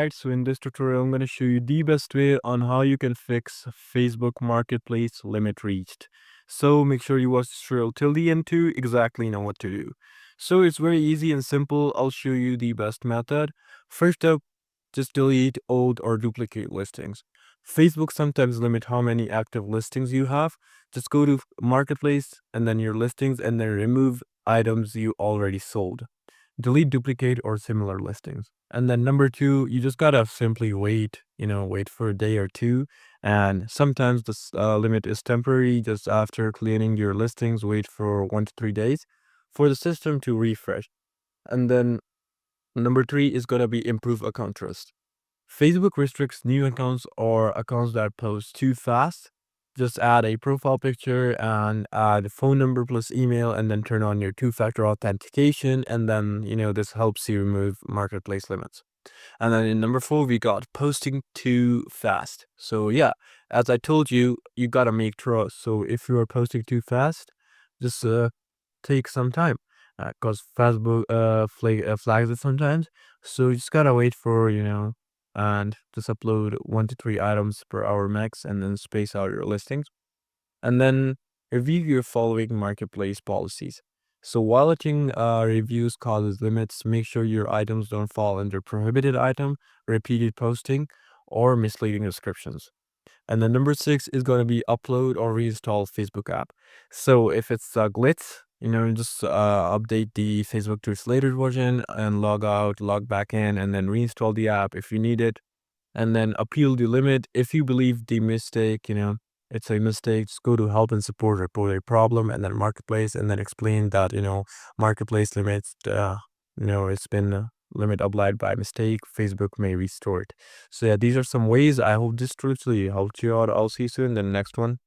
Alright, so in this tutorial, I'm going to show you the best way on how you can fix Facebook Marketplace limit reached. So make sure you watch this tutorial till the end to exactly know what to do. So it's very easy and simple. I'll show you the best method. First up, just delete old or duplicate listings. Facebook sometimes limit how many active listings you have. Just go to Marketplace and then your listings and then remove items you already sold. Delete duplicate or similar listings. And then number two, you just gotta simply wait, wait for a day or two. And sometimes this limit is temporary. Just after cleaning your listings, wait for 1 to 3 days for the system to refresh. And then number three is gonna be improve account trust. Facebook restricts new accounts or accounts that post too fast. Just add a profile picture and add phone number plus email and then turn on your two-factor authentication. And then, this helps you remove marketplace limits. And then in number four, we got posting too fast. So yeah, as I told you, you gotta make trust. So if you are posting too fast, just take some time because Facebook flags it sometimes. So you just gotta wait for, and just upload 1 to 3 items per hour max and then space out your listings. And then review your following marketplace policies. So while watching reviews causes limits, make sure your items don't fall under prohibited item, repeated posting, or misleading descriptions. And then number six is going to be upload or reinstall Facebook app. So if it's a glitch, just update the Facebook to its latest version and log out, log back in, and then reinstall the app if you need it. And then appeal the limit. If you believe the mistake, it's a mistake, just go to help and support, report a problem, and then marketplace, and then explain that, marketplace limits, it's been limit applied by mistake. Facebook may restore it. So yeah, these are some ways. I hope this truly helped you out. I'll see you soon in the next one.